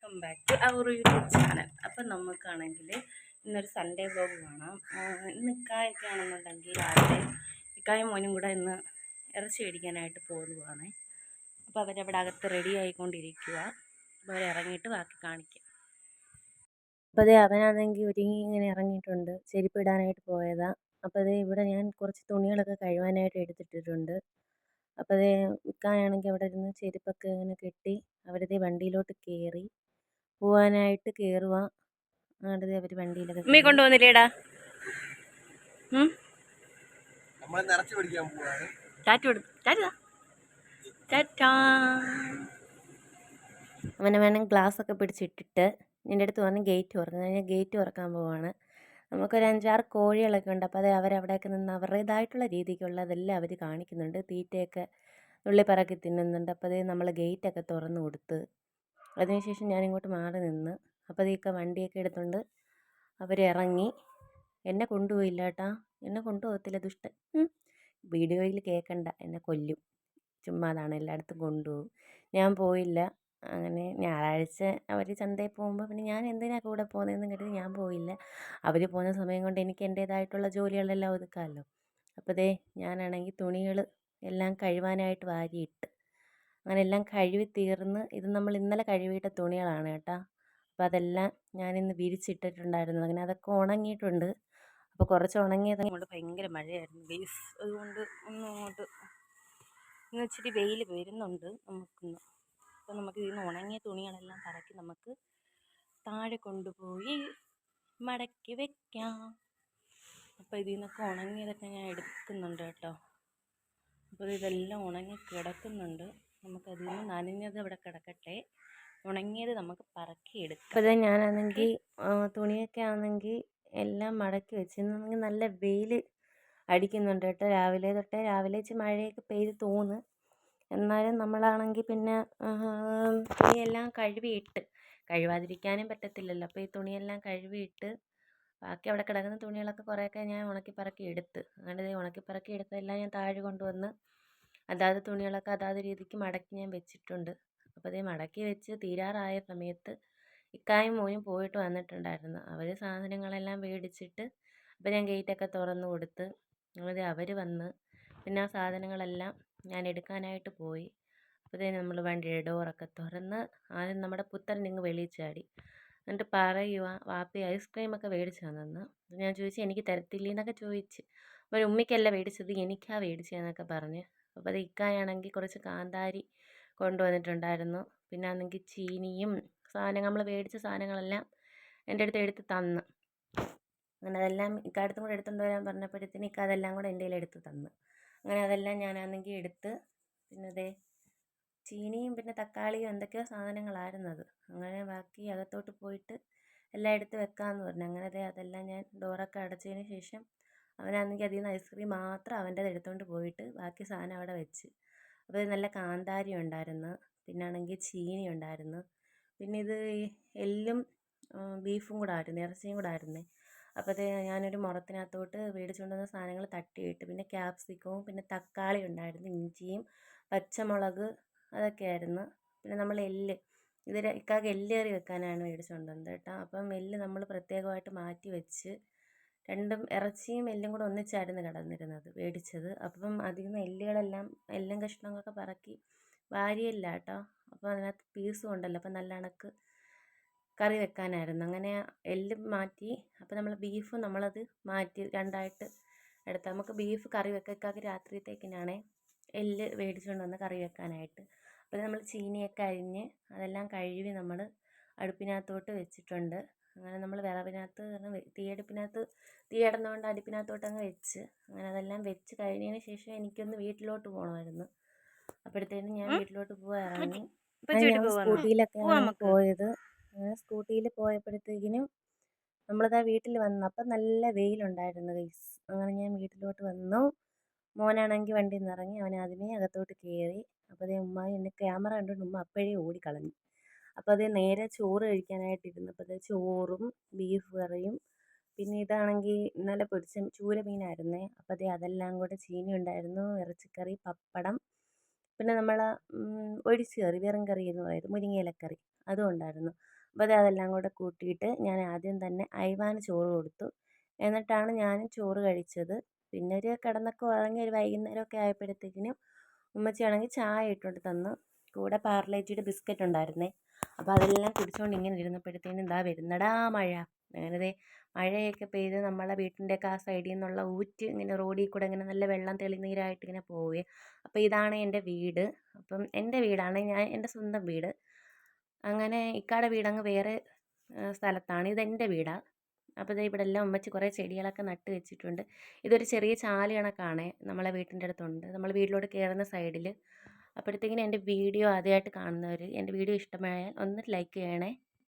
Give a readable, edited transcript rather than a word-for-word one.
Welcome back to our YouTube channel. അപ്പം നമുക്കാണെങ്കിൽ ഇന്നൊരു സൺഡേ വ്ലോഗ് കാണാം. ഇന്ന് ഇക്കായൊക്കെ ആണെന്നുണ്ടെങ്കിൽ രാവിലെ ഇക്കായും മോനും കൂടെ ഇന്ന് ഇറച്ചി മേടിക്കാനായിട്ട് പോകുവാണ്. അപ്പോൾ അവരവിടെ അകത്ത് റെഡി ആയിക്കൊണ്ടിരിക്കുക. അപ്പോൾ അവരിറങ്ങിയിട്ട് ബാക്കി കാണിക്കാം. അപ്പോൾ അതേ അവനാണെങ്കിൽ ഒരുങ്ങി ഇങ്ങനെ ഇറങ്ങിയിട്ടുണ്ട്, ചെരുപ്പ് ഇടാനായിട്ട് പോയതാ. അപ്പോൾ അതേ ഇവിടെ ഞാൻ കുറച്ച് തുണികളൊക്കെ കഴുകാനായിട്ട് എടുത്തിട്ടിട്ടുണ്ട്. അപ്പോൾ അതേ ഇക്കായാണെങ്കിൽ അവിടെ ഇരുന്ന് ചെരുപ്പൊക്കെ ഇങ്ങനെ കെട്ടി അവരതേ വണ്ടിയിലോട്ട് കയറി പോവാനായിട്ട് കയറുക. അങ്ങോട്ടേ അവർ വണ്ടിയിലൊക്കെ ഉമ്മ കൊണ്ടുവന്നില്ലേടാ. അവനെ വേണം ഗ്ലാസ് ഒക്കെ പിടിച്ചിട്ടിട്ട് നിൻ്റെ അടുത്ത് പറഞ്ഞ് ഗേറ്റ് തുറന്നു. ഞാൻ ഗേറ്റ് തുറക്കാൻ പോവാണ്. നമുക്കൊരു 5-6 കോഴികളൊക്കെ ഉണ്ട്. അപ്പോൾ അത് അവരവിടെയൊക്കെ നിന്ന് അവരുടേതായിട്ടുള്ള രീതിക്കുള്ളതെല്ലാം അവർ കാണിക്കുന്നുണ്ട്. തീറ്റയൊക്കെ നുള്ളിപ്പറക്കി തിന്നുന്നുണ്ട്. അപ്പോൾ അത് നമ്മൾ ഗേറ്റൊക്കെ തുറന്നു കൊടുത്ത് അതിനുശേഷം ഞാനിങ്ങോട്ട് മാറി നിന്ന്. അപ്പോൾ അതൊക്കെ വണ്ടിയൊക്കെ എടുത്തുകൊണ്ട് അവരിറങ്ങി. എന്നെ കൊണ്ടുപോയില്ല കേട്ടാ, എന്നെ കൊണ്ടുപോകത്തില്ല ദുഷ്ടൻ. വീഡിയോയിൽ കേൾക്കണ്ട, എന്നെ കൊല്ലും. ചുമ്മാതാണ്, എല്ലായിടത്തും കൊണ്ടുപോകും. ഞാൻ പോയില്ല. അങ്ങനെ ഞായറാഴ്ച അവർ ചന്തയിൽ പോകുമ്പോൾ പിന്നെ ഞാൻ എന്തിനാണ് കൂടെ പോകുന്നതെന്ന് കരുതി ഞാൻ പോയില്ല. അവർ പോകുന്ന സമയം കൊണ്ട് എനിക്ക് എൻ്റേതായിട്ടുള്ള ജോലികളെല്ലാം ഒതുക്കാമല്ലോ. അപ്പോൾ ദേ ഞാനാണെങ്കിൽ തുണികൾ എല്ലാം കഴുകാനായിട്ട് വാരിയിട്ട് അങ്ങനെ എല്ലാം കഴുകി തീർന്ന്. ഇത് നമ്മൾ ഇന്നലെ കഴുകിയിട്ട തുണികളാണ് കേട്ടോ. അപ്പോൾ അതെല്ലാം ഞാനിന്ന് വിരിച്ചിട്ടിട്ടുണ്ടായിരുന്നു. അങ്ങനെ അതൊക്കെ ഉണങ്ങിയിട്ടുണ്ട്. അപ്പോൾ കുറച്ച് ഉണങ്ങിയത് കൊണ്ട് ഭയങ്കര മഴയായിരുന്നു ഗൈസ്. അതുകൊണ്ട് ഒന്നും അങ്ങോട്ട് ഇന്ന് ഇച്ചിരി വെയിൽ വരുന്നുണ്ട് നമുക്കിന്ന്. അപ്പോൾ നമുക്ക് ഇതിൽ നിന്ന് ഉണങ്ങിയ തുണികളെല്ലാം പറക്കി നമുക്ക് താഴെ കൊണ്ടുപോയി മടക്കി വെക്കാം. അപ്പോൾ ഇതിൽ നിന്നൊക്കെ ഉണങ്ങിയതൊക്കെ ഞാൻ എടുക്കുന്നുണ്ട് കേട്ടോ. അപ്പോൾ ഇതെല്ലാം ഉണങ്ങി കിടക്കുന്നുണ്ട്. നമുക്കതിൽ നിന്ന് നനഞ്ഞത് അവിടെ കിടക്കട്ടെ, ഉണങ്ങിയത് നമുക്ക് പറക്കിയെടുക്കാം. അപ്പോൾ ഇത് ഞാനാണെങ്കിൽ തുണിയൊക്കെ ആണെങ്കിൽ എല്ലാം മടക്കി വെച്ചിരുന്നെങ്കിൽ നല്ല വെയിൽ അടിക്കുന്നുണ്ട് കേട്ടോ. രാവിലെ ഇച്ചിരി മഴയൊക്കെ പെയ്ത് തോന്ന്. എന്നാലും നമ്മളാണെങ്കിൽ പിന്നെ തുണിയെല്ലാം കഴുകാതിരിക്കാനും പറ്റത്തില്ലല്ലോ. അപ്പോൾ ഈ തുണിയെല്ലാം കഴുകിയിട്ട് ബാക്കി അവിടെ കിടക്കുന്ന തുണികളൊക്കെ കുറേയൊക്കെ ഞാൻ ഉണക്കിപ്പറക്കി എടുത്ത്. അങ്ങനെ ഉണക്കിപ്പറക്കി എടുത്തതെല്ലാം ഞാൻ താഴെ കൊണ്ടുവന്ന് അതാത് തുണികളൊക്കെ അതാത് രീതിക്ക് മടക്കി ഞാൻ വെച്ചിട്ടുണ്ട്. അപ്പോൾ അതേ മടക്കി വെച്ച് തീരാറായ സമയത്ത് ഇക്കായും മോനും പോയിട്ട് വന്നിട്ടുണ്ടായിരുന്നു. അവർ സാധനങ്ങളെല്ലാം മേടിച്ചിട്ട് അപ്പോൾ ഞാൻ ഗേറ്റൊക്കെ തുറന്ന് കൊടുത്ത്. അങ്ങനെ അവർ വന്ന് പിന്നെ ആ സാധനങ്ങളെല്ലാം ഞാൻ എടുക്കാനായിട്ട് പോയി. അപ്പോൾ അതേ നമ്മൾ വണ്ടിയുടെ ഡോറൊക്കെ തുറന്ന് ആദ്യം നമ്മുടെ പുത്തൻ നിങ്ങൾ വെളിയിൽ ചാടി. എന്നിട്ട് പറയുക വാപ്പി ഐസ്ക്രീമൊക്കെ മേടിച്ച് തന്നെന്ന്. ഞാൻ ചോദിച്ചു എനിക്ക് തരത്തില്ല എന്നൊക്കെ ചോദിച്ച്. അപ്പോൾ ഉമ്മയ്ക്കല്ല മേടിച്ചത്, എനിക്കാണ് മേടിച്ചതെന്നൊക്കെ പറഞ്ഞ്. അപ്പോൾ അത് ഇക്കായാണെങ്കിൽ കുറച്ച് കാന്താരി കൊണ്ടുവന്നിട്ടുണ്ടായിരുന്നു. പിന്നെ ആണെങ്കിൽ ചീനിയും നമ്മൾ മേടിച്ച സാധനങ്ങളെല്ലാം എൻ്റെ അടുത്ത് എടുത്ത് തന്ന്. അങ്ങനെ അതെല്ലാം ഇക്കാടത്തും കൂടെ എടുത്തുകൊണ്ട് വരാൻ പറഞ്ഞപ്പോഴത്തേന് ഇക്ക അതെല്ലാം കൂടെ എൻ്റെ കയ്യിൽ എടുത്ത് തന്ന്. അങ്ങനെ അതെല്ലാം ഞാനാണെങ്കിൽ എടുത്ത് പിന്നെ അതേ ചീനിയും പിന്നെ തക്കാളിയും എന്തൊക്കെയോ സാധനങ്ങളായിരുന്നു അത്. അങ്ങനെ ബാക്കി അകത്തോട്ട് പോയിട്ട് എല്ലാം എടുത്ത് വെക്കാമെന്ന് പറഞ്ഞു. അങ്ങനെ അതെല്ലാം ഞാൻ ഡോറൊക്കെ അടച്ചതിന് ശേഷം അവനാണെങ്കിൽ അതിൽ നിന്ന് ഐസ്ക്രീം മാത്രം അവൻ്റേത് എടുത്തുകൊണ്ട് പോയിട്ട് ബാക്കി സാധനം അവിടെ വെച്ച്. അപ്പോൾ നല്ല കാന്താരി ഉണ്ടായിരുന്നു, പിന്നെ ആണെങ്കിൽ ചീനി ഉണ്ടായിരുന്നു, പിന്നെ ഇത് എല്ലും ബീഫും കൂടെ ആയിരുന്നു, ഇറച്ചിയും കൂടെ ആയിരുന്നേ. അപ്പോൾ അത് ഞാനൊരു മുറത്തിനകത്തോട്ട് മേടിച്ചുകൊണ്ട് വന്ന സാധനങ്ങൾ തട്ടിയിട്ട് പിന്നെ ക്യാപ്സിക്കവും പിന്നെ തക്കാളി ഉണ്ടായിരുന്നു, ഇഞ്ചിയും പച്ചമുളക് അതൊക്കെയായിരുന്നു. പിന്നെ നമ്മൾ ഇക്കാക്ക് എല്ല് കറി വെക്കാനാണ് മേടിച്ചുകൊണ്ട് വന്നത് കേട്ടോ. അപ്പം എല്ല് നമ്മൾ പ്രത്യേകമായിട്ട് മാറ്റി വെച്ച്, രണ്ടും ഇറച്ചിയും എല്ലും കൂടെ ഒന്നിച്ചായിരുന്നു കിടന്നിരുന്നത് മേടിച്ചത്. അപ്പം അതിൽ നിന്ന് എല്ലും കഷ്ണങ്ങളൊക്കെ പറക്കി വാരിയല്ല കേട്ടോ. അപ്പോൾ അതിനകത്ത് പീസും ഉണ്ടല്ലോ, അപ്പം നല്ല കണക്ക് കറി വെക്കാനായിരുന്നു. അങ്ങനെ എല്ല് മാറ്റി. അപ്പോൾ നമ്മൾ ബീഫ് നമ്മളത് മാറ്റി രണ്ടായിട്ട് എടുത്ത് നമുക്ക് ബീഫ് കറി വെക്കാതെ രാത്രിത്തേക്കിനാണേ എല്ല് മേടിച്ചുകൊണ്ട് വന്ന് കറി വെക്കാനായിട്ട്. അപ്പോൾ നമ്മൾ ചീനിയൊക്കെ അരിഞ്ഞ് അതെല്ലാം കഴുകി നമ്മൾ അടുപ്പിനകത്തോട്ട് വെച്ചിട്ടുണ്ട്. അങ്ങനെ നമ്മൾ വിറവിനകത്ത് തീ കിടന്നുകൊണ്ട് അടുപ്പിനകത്തോട്ട് അങ്ങ് വെച്ച്. അങ്ങനെ അതെല്ലാം വെച്ച് കഴിഞ്ഞതിന് ശേഷം എനിക്കൊന്ന് വീട്ടിലോട്ട് പോകണമായിരുന്നു. അപ്പോഴത്തേനും ഞാൻ വീട്ടിലോട്ട് പോകാൻ ഇറങ്ങി. ഞാൻ സ്കൂട്ടിയിലൊക്കെയാണ് പോയത്. അങ്ങനെ സ്കൂട്ടിയിൽ പോയപ്പോഴത്തേക്കിനും നമ്മളതാ വീട്ടിൽ വന്നു. അപ്പം നല്ല വെയിലുണ്ടായിരുന്നു ഗൈസ്. അങ്ങനെ ഞാൻ വീട്ടിലോട്ട് വന്നു. മോനാണെങ്കിൽ വണ്ടിയിൽ നിന്ന് ഇറങ്ങി, അവൻ ആദ്യമേ അകത്തോട്ട് കയറി. അപ്പോൾ അതേ ഉമ്മ എന്നെ ക്യാമറ കണ്ടുകൊണ്ട് ഉമ്മ അപ്പോഴേ ഓടിക്കളഞ്ഞു. അപ്പോൾ അതേ നേരെ ചോറ് കഴിക്കാനായിട്ടിരുന്നു. അപ്പോൾ അതേ ചോറും ബീഫ് കറിയും പിന്നെ ഇതാണെങ്കിൽ ഇന്നലെ പൊരിച്ച ചൂര മീനായിരുന്നേ. അപ്പോൾ അതേ അതെല്ലാം കൂടെ ചീനി ഉണ്ടായിരുന്നു, ഇറച്ചിക്കറി, പപ്പടം, പിന്നെ നമ്മൾ ഒഴിച്ച് കറി, വെറും കറി എന്ന് പറയുന്നത് മുരിങ്ങയിലക്കറി അതും ഉണ്ടായിരുന്നു. അപ്പോൾ അതെല്ലാം കൂടെ കൂട്ടിയിട്ട് ഞാൻ ആദ്യം തന്നെ ഐവാന് ചോറ് കൊടുത്തു. എന്നിട്ടാണ് ഞാനും ചോറ് കഴിച്ചത്. പിന്നെ ഒരു കിടന്നൊക്കെ ഉറങ്ങി ഒരു വൈകുന്നേരമൊക്കെ ആയപ്പോഴത്തേക്കിനും ഉമ്മച്ചിയാണെങ്കിൽ ചായ ഇട്ടുകൊണ്ട് തന്നു. കൂടെ പാർലേജിയുടെ ബിസ്ക്കറ്റ് ഉണ്ടായിരുന്നേ. അപ്പോൾ അതെല്ലാം കുടിച്ചുകൊണ്ട് ഇങ്ങനെ ഇരുന്നപ്പോഴത്തേനും ഇതാ വരുന്നടാ മഴ. അങ്ങനെ ദേ മഴയൊക്കെ പെയ്ത് നമ്മളെ വീട്ടിൻ്റെയൊക്കെ ആ സൈഡിൽ നിന്നുള്ള ഊറ്റ് ഇങ്ങനെ റോഡിൽ കൂടെ ഇങ്ങനെ നല്ല വെള്ളം തെളിനീരായിട്ട് ഇങ്ങനെ പോവേ. അപ്പോൾ ഇതാണ് എൻ്റെ വീട്. അപ്പം എൻ്റെ വീടാണ്, എൻ്റെ സ്വന്തം വീട്. അങ്ങനെ ഇക്കാടെ വീടങ്ങ് വേറെ സ്ഥലത്താണ്. ഇതെൻ്റെ വീടാണ്. അപ്പോൾ ദേ ഇവിടെ എല്ലാം ഉമ്മച്ചി കുറേ ചെടികളൊക്കെ നട്ട് വെച്ചിട്ടുണ്ട്. ഇതൊരു ചെറിയ ചാല് കണക്കാണേ നമ്മളെ വീട്ടിൻ്റെ അടുത്തുണ്ട്, നമ്മൾ വീട്ടിലോട്ട് കയറുന്ന സൈഡിൽ. അപ്പോഴത്തേക്കിനും എൻ്റെ വീഡിയോ ആദ്യമായിട്ട് കാണുന്നവർ എൻ്റെ വീഡിയോ ഇഷ്ടമായാൽ ഒന്ന് ലൈക്ക് ചെയ്യണേ.